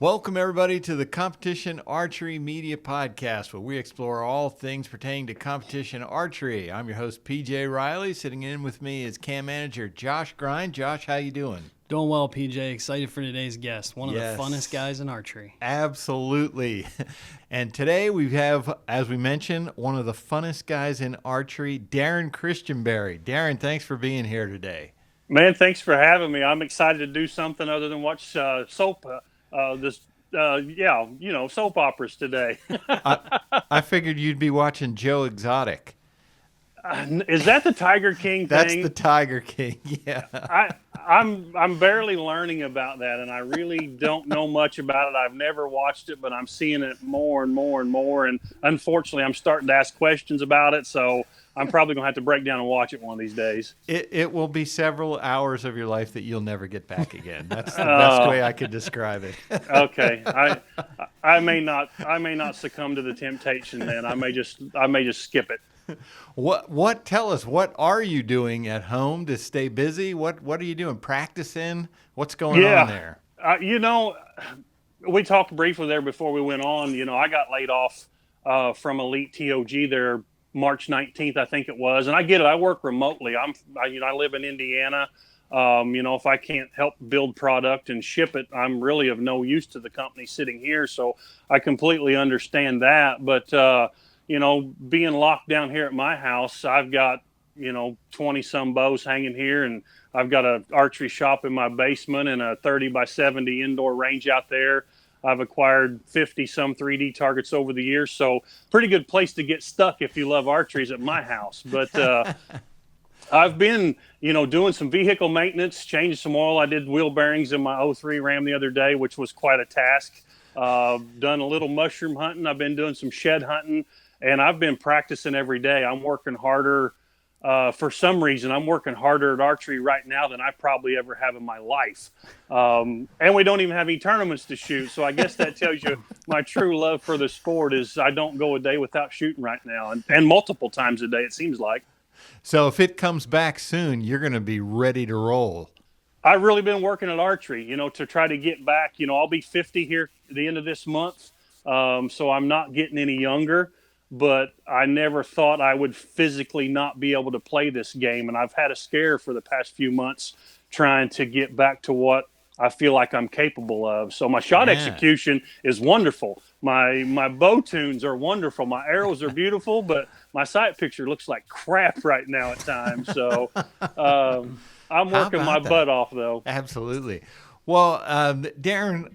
Welcome, everybody, to the Competition Archery Media Podcast, where we explore all things pertaining to competition archery. I'm your host, PJ Reilly. Sitting in with me is cam manager Josh Grine. Josh, how you doing? Doing well, PJ. Excited for today's guest. One of Yes. the funnest guys in archery. Absolutely. And today we have, as we mentioned, one of the funnest guys in archery, Darrin Christenberry. Darrin, thanks for being here today. Man, thanks for having me. I'm excited to do something other than watch soap. Soap operas today. I figured you'd be watching Joe Exotic. Is that the Tiger King thing? That's the Tiger King, yeah. I'm barely learning about that, and I really don't know much about it. I've never watched it, but I'm seeing it more and more and more. And unfortunately, I'm starting to ask questions about it, so I'm probably going to have to break down and watch it one of these days. It will be several hours of your life that you'll never get back again. That's the best way I could describe it. Okay, I may not succumb to the temptation. Then I may just skip it. Tell us, what are you doing at home to stay busy? What are you doing? Practicing? What's going on there? We talked briefly there before we went on. I got laid off from Elite TOG there March 19th, I think it was. And I get it. I work remotely. I live in Indiana. If I can't help build product and ship it, I'm really of no use to the company sitting here. So I completely understand that. But, being locked down here at my house, I've got, 20 some bows hanging here, and I've got an archery shop in my basement and a 30 by 70 indoor range out there. I've acquired 50 some 3D targets over the years. So pretty good place to get stuck if you love archery is at my house. But, I've been, doing some vehicle maintenance, changing some oil. I did wheel bearings in my 03 Ram the other day, which was quite a task. Done a little mushroom hunting. I've been doing some shed hunting. And I've been practicing every day. I'm working harder. For some reason, I'm working harder at archery right now than I probably ever have in my life. And we don't even have any tournaments to shoot. So I guess that tells you my true love for the sport is I don't go a day without shooting right now. And multiple times a day, it seems like. So if it comes back soon, you're going to be ready to roll. I've really been working at archery, to try to get back. I'll be 50 here at the end of this month. So I'm not getting any younger. But I never thought I would physically not be able to play this game. And I've had a scare for the past few months trying to get back to what I feel like I'm capable of. So my shot execution is wonderful. My bow tunes are wonderful. My arrows are beautiful, but my sight picture looks like crap right now at times. So I'm working my butt off, though. Absolutely. Well, Darrin,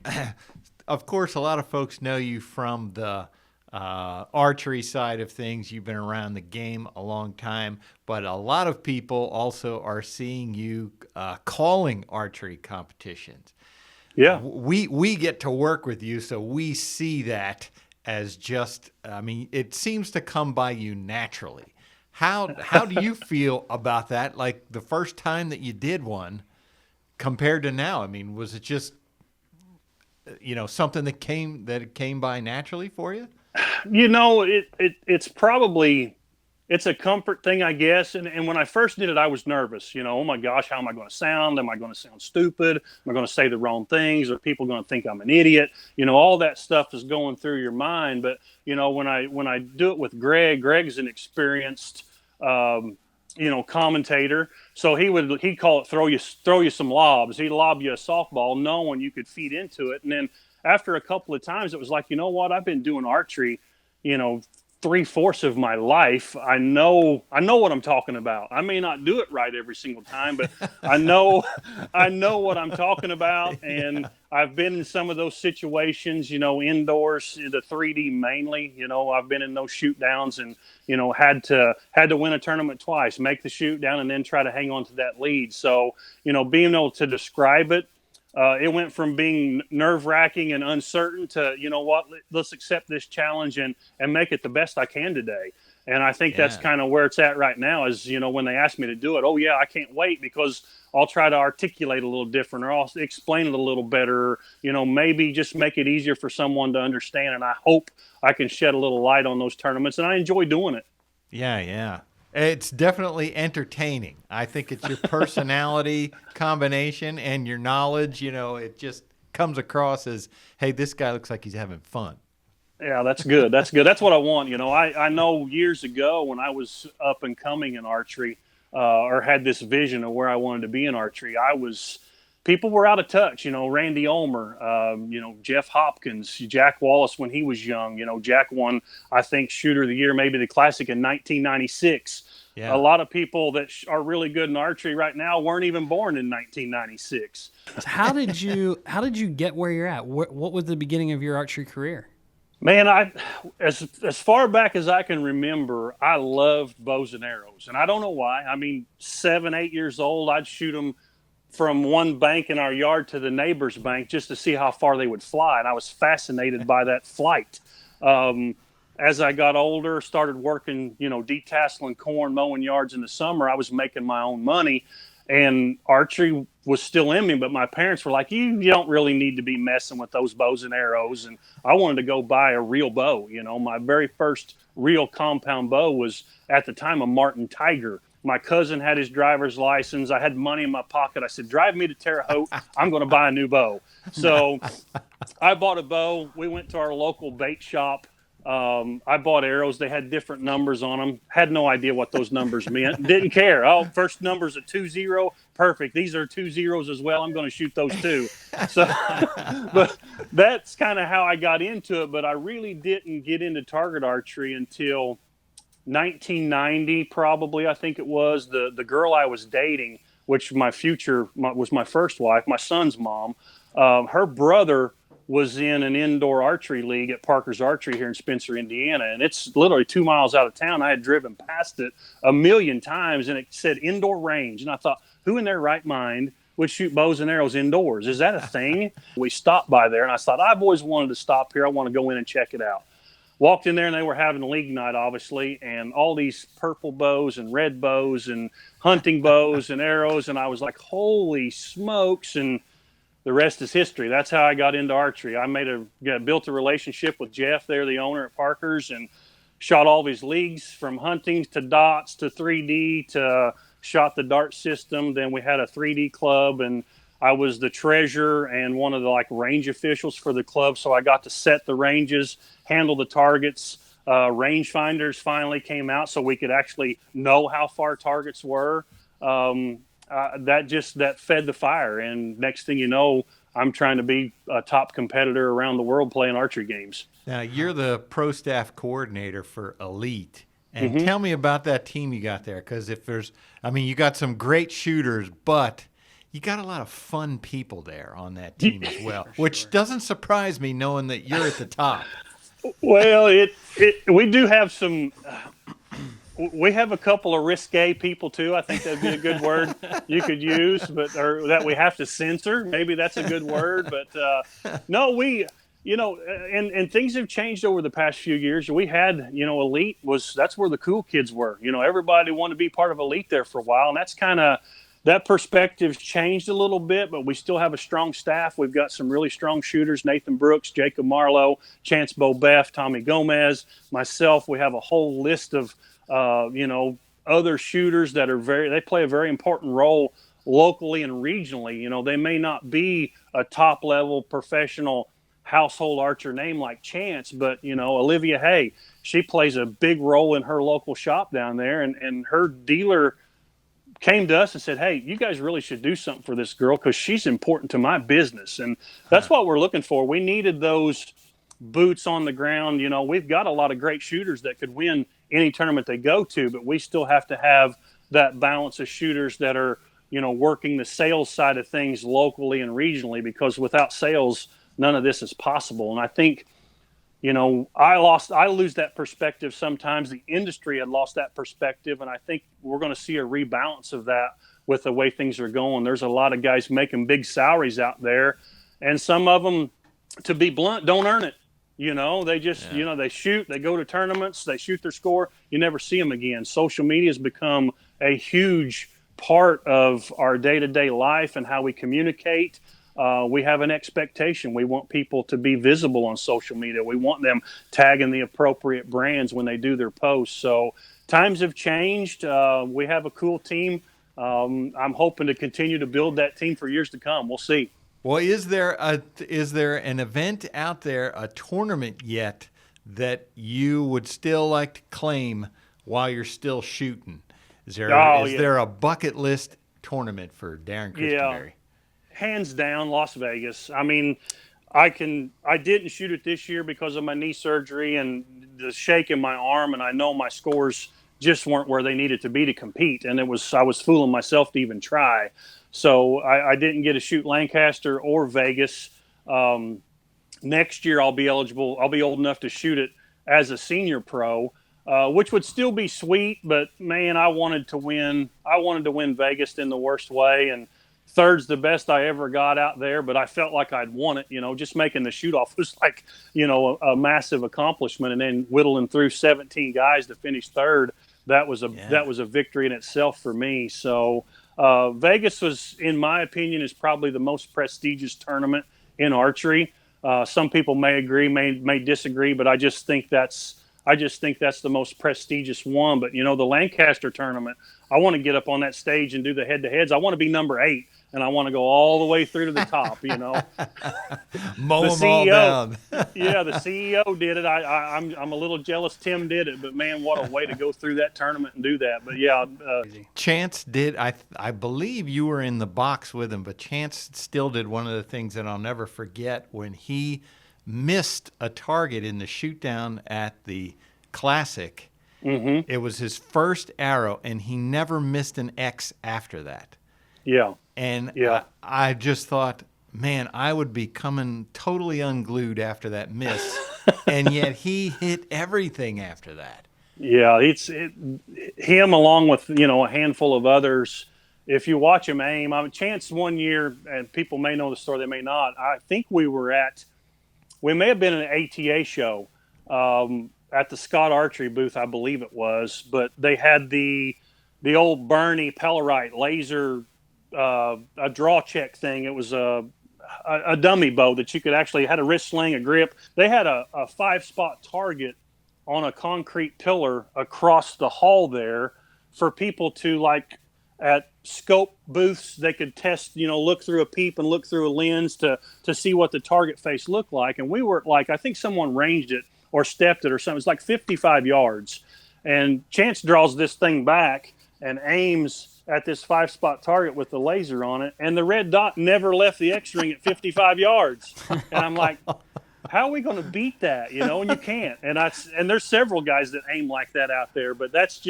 of course, a lot of folks know you from the archery side of things. You've been around the game a long time, but a lot of people also are seeing you calling archery competitions. Yeah, we get to work with you, so we see that as just, it seems to come by you naturally. How do you feel about that? Like the first time that you did one compared to now? Was it just something that came by naturally for you? It's a comfort thing, I guess. And when I first did it, I was nervous. Oh my gosh, how am I going to sound? Am I going to sound stupid? Am I going to say the wrong things? Are people going to think I'm an idiot? All that stuff is going through your mind. But when I do it with Greg's an experienced commentator. So he'd call it throw you some lobs. He'd lob you a softball knowing you could feed into it. And then after a couple of times, it was like, I've been doing archery, 3/4 of my life. I know what I'm talking about. I may not do it right every single time, but I know what I'm talking about. And I've been in some of those situations, indoors, the 3D mainly. I've been in those shoot downs and, had to win a tournament twice, make the shoot down, and then try to hang on to that lead. So, being able to describe it, it went from being nerve-wracking and uncertain to, let's accept this challenge and make it the best I can today. And I think that's kind of where it's at right now is, when they ask me to do it, oh, yeah, I can't wait because I'll try to articulate a little different or I'll explain it a little better, maybe just make it easier for someone to understand. And I hope I can shed a little light on those tournaments, and I enjoy doing it. Yeah. It's definitely entertaining. I think it's your personality combination and your knowledge, it just comes across as, hey, this guy looks like he's having fun. Yeah, that's good. That's good. That's what I want. I know years ago when I was up and coming in archery, or had this vision of where I wanted to be in archery, people were out of touch. Randy Ulmer, Jeff Hopkins, Jack Wallace when he was young. Jack won, I think, Shooter of the Year, maybe the Classic in 1996. Yeah. A lot of people that are really good in archery right now weren't even born in 1996. So how did you get where you're at? What was the beginning of your archery career? Man, as far back as I can remember, I loved bows and arrows, and I don't know why. I mean, 7, 8 years old, I'd shoot them from one bank in our yard to the neighbor's bank just to see how far they would fly, and I was fascinated by that flight. As I got older, started working, detasseling corn, mowing yards in the summer, I was making my own money, and archery was still in me, but my parents were like, you don't really need to be messing with those bows and arrows. And I wanted to go buy a real bow. My very first real compound bow was at the time a Martin Tiger. My cousin had his driver's license. I had money in my pocket. I said, drive me to Terre Haute. I'm going to buy a new bow. So I bought a bow. We went to our local bait shop. I bought arrows. They had different numbers on them. Had no idea what those numbers meant. Didn't care. Oh, first number's a 2-0. Perfect. These are 2 zeros as well. I'm going to shoot those too. So, but that's kind of how I got into it. But I really didn't get into target archery until 1990, probably. I think it was the girl I was dating, which was my first wife, my son's mom. Her brother was in an indoor archery league at Parker's Archery here in Spencer, Indiana. And it's literally 2 miles out of town. I had driven past it a million times, and it said indoor range. And I thought, who in their right mind would shoot bows and arrows indoors? Is that a thing? We stopped by there, and I thought, I've always wanted to stop here. I want to go in and check it out. Walked in there, and they were having league night, obviously, and all these purple bows and red bows and hunting bows and arrows. And I was like, holy smokes. And the rest is history. That's how I got into archery. I built a relationship with Jeff there, the owner at Parker's, and shot all these leagues from hunting to dots to 3D to shot the dart system. Then we had a 3D club, and I was the treasurer and one of the range officials for the club. So I got to set the ranges, handle the targets. Range finders finally came out so we could actually know how far targets were. That fed the fire. And next thing you know, I'm trying to be a top competitor around the world playing archery games. Now, you're the pro staff coordinator for Elite. And tell me about that team you got there. Because you got some great shooters, but you got a lot of fun people there on that team as well, which doesn't surprise me knowing that you're at the top. Well, we do have some. We have a couple of risque people too. I think that'd be a good word you could use, or that we have to censor. Maybe that's a good word, but no, and things have changed over the past few years. We had, Elite that's where the cool kids were. Everybody wanted to be part of Elite there for a while, and that's that perspective's changed a little bit, but we still have a strong staff. We've got some really strong shooters: Nathan Brooks, Jacob Marlowe, Chance Bobeff, Tommy Gomez, myself. We have a whole list of other shooters that they play a very important role locally and regionally. They may not be a top level professional household archer name like Chance, but Olivia Hay, she plays a big role in her local shop down there, and her dealer came to us and said, hey, you guys really should do something for this girl because she's important to my business. And that's what we're looking for. We needed those boots on the ground. We've got a lot of great shooters that could win any tournament they go to, but we still have to have that balance of shooters that are, working the sales side of things locally and regionally, because without sales, none of this is possible. And I think, I lose that perspective sometimes. The industry had lost that perspective, and I think we're going to see a rebalance of that with the way things are going. There's a lot of guys making big salaries out there, and some of them, to be blunt, don't earn it. They just, they shoot, they go to tournaments, they shoot their score, you never see them again. Social media has become a huge part of our day-to-day life and how we communicate. We have an expectation. We want people to be visible on social media. We want them tagging the appropriate brands when they do their posts. So times have changed. We have a cool team. I'm hoping to continue to build that team for years to come. We'll see. Well, is there an event out there, a tournament yet that you would still like to claim while you're still shooting? Is there a bucket list tournament for Darrin Christenberry? Hands down, Las Vegas. I mean, I didn't shoot it this year because of my knee surgery and the shake in my arm, and I know my scores just weren't where they needed to be to compete, and I was fooling myself to even try. So I didn't get to shoot Lancaster or Vegas. Next year I'll be eligible. I'll be old enough to shoot it as a senior pro, which would still be sweet. But man, I wanted to win. I wanted to win Vegas in the worst way, and third's the best I ever got out there. But I felt like I'd won it. Just making the shoot off was like a massive accomplishment, and then whittling through 17 guys to finish third. That was a victory in itself for me. So Vegas was, in my opinion, is probably the most prestigious tournament in archery. Some people may agree, may disagree, but I just think that's the most prestigious one. But the Lancaster tournament, I want to get up on that stage and do the head-to-heads. I want to be number 8, and I want to go all the way through to the top. Mow them all down. Yeah, the CEO did it. I'm a little jealous Tim did it, but man, what a way to go through that tournament and do that. But yeah, Chance did. I believe you were in the box with him, but Chance still did one of the things that I'll never forget when he missed a target in the shoot down at the Classic. Mm-hmm. It was his first arrow, and he never missed an X after that. Yeah. And yeah. I just thought, man, I would be coming totally unglued after that miss. And yet he hit everything after that. Yeah, it's him along with, a handful of others. If you watch him aim, Chance one year, and people may know the story, they may not. I think we may have been at an ATA show at the Scott Archery booth, I believe it was. But they had the old Bernie Pellerite laser a draw check thing. It was a dummy bow that you could actually had a wrist sling, a grip. They had a 5-spot target on a concrete pillar across the hall there for people to, like, at scope booths, they could test, look through a peep and look through a lens to see what the target face looked like. And we were like, I think someone ranged it or stepped it or something. It was like 55 yards. And Chance draws this thing back and aims at this 5-spot target with the laser on it, and the red dot never left the X-ring at 55 yards. And I'm like, how are we going to beat that? And you can't. And there's several guys that aim like that out there, but that's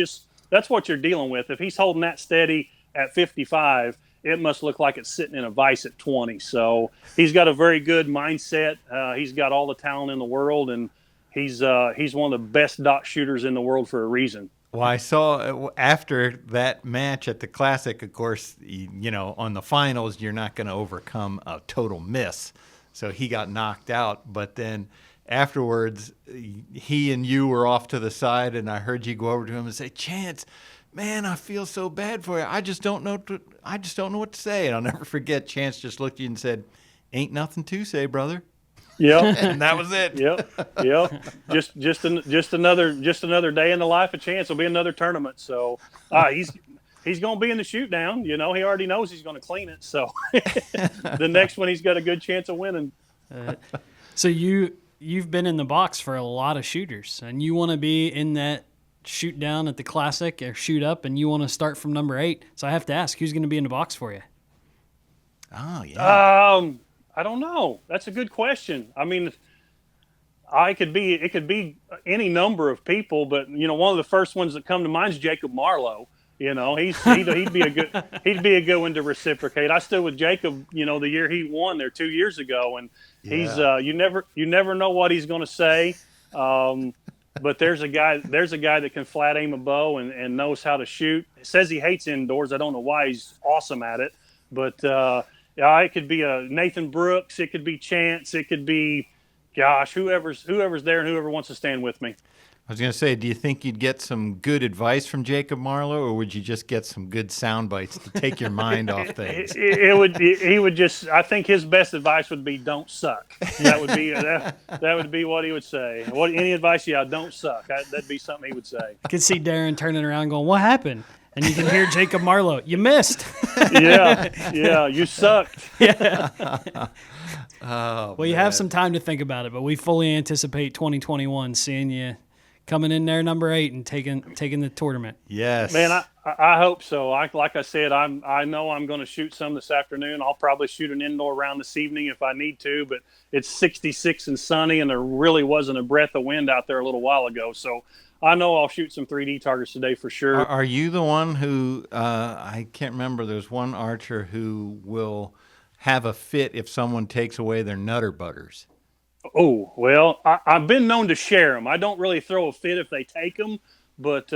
what you're dealing with. If he's holding that steady at 55, it must look like it's sitting in a vise at 20. So he's got a very good mindset. He's got all the talent in the world, and he's one of the best dot shooters in the world for a reason. Well, I saw after that match at the Classic, of course, on the finals, you're not going to overcome a total miss. So he got knocked out. But then afterwards, he and you were off to the side, and I heard you go over to him and say, Chance, man, I feel so bad for you. I just don't know what to say. And I'll never forget, Chance just looked at you and said, ain't nothing to say, brother. Yeah, and that was it. Yep. Just another day in the life of Chance. Will be another tournament. So he's going to be in the shoot down. He already knows he's going to clean it. So the next one, he's got a good chance of winning. So you've been in the box for a lot of shooters, and you want to be in that shoot down at the Classic or shoot up, and you want to start from number 8. So I have to ask, who's going to be in the box for you? Oh yeah. I don't know. That's a good question. I mean, it could be any number of people, but one of the first ones that come to mind is Jacob Marlowe. He'd be a good one to reciprocate. I stood with Jacob, the year he won there 2 years ago, and he's you never know what he's going to say. But there's a guy that can flat aim a bow and knows how to shoot. Says he hates indoors. I don't know why. He's awesome at it, but. It could be a Nathan Brooks. It could be Chance. It could be, whoever's there and whoever wants to stand with me. I was going to say, do you think you'd get some good advice from Jacob Marlowe, or would you just get some good sound bites to take your mind off things? He would just. I think his best advice would be, "Don't suck." That would be what he would say. Any advice? Yeah, don't suck. That'd be something he would say. I could see Darrin turning around, going, "What happened?" And you can hear Jacob Marlowe, you missed. Yeah, you sucked. Oh, Well, you have some time to think about it, but we fully anticipate 2021 seeing you coming in there number 8 and taking the tournament. yes, Man, I hope so. Like I said, I know I'm going to shoot some this afternoon. I'll probably shoot an indoor round this evening if I need to, but it's 66 and sunny, and there really wasn't a breath of wind out there a little while ago. So I know I'll shoot some 3D targets today for sure. Are you the one who I can't remember? There's one archer who will have a fit if someone takes away their nutter butters. Oh, well, I've been known to share them. I don't really throw a fit if they take them, but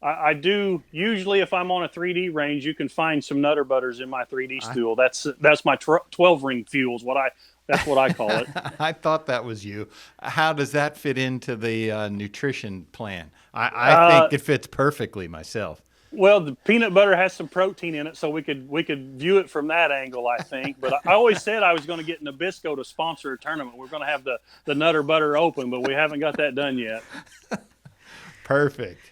I do. Usually if I'm on a 3D range, you can find some nutter butters in my 3D stool. That's my 12 ring fuel is that's what I call it. I thought that was you. How does that fit into the nutrition plan? I think it fits perfectly myself. Well, the peanut butter has some protein in it, so we could view it from that angle, I think. But I always said I was going to get Nabisco to sponsor a tournament. We're going to have the Nutter Butter Open, but we haven't got that done yet. Perfect.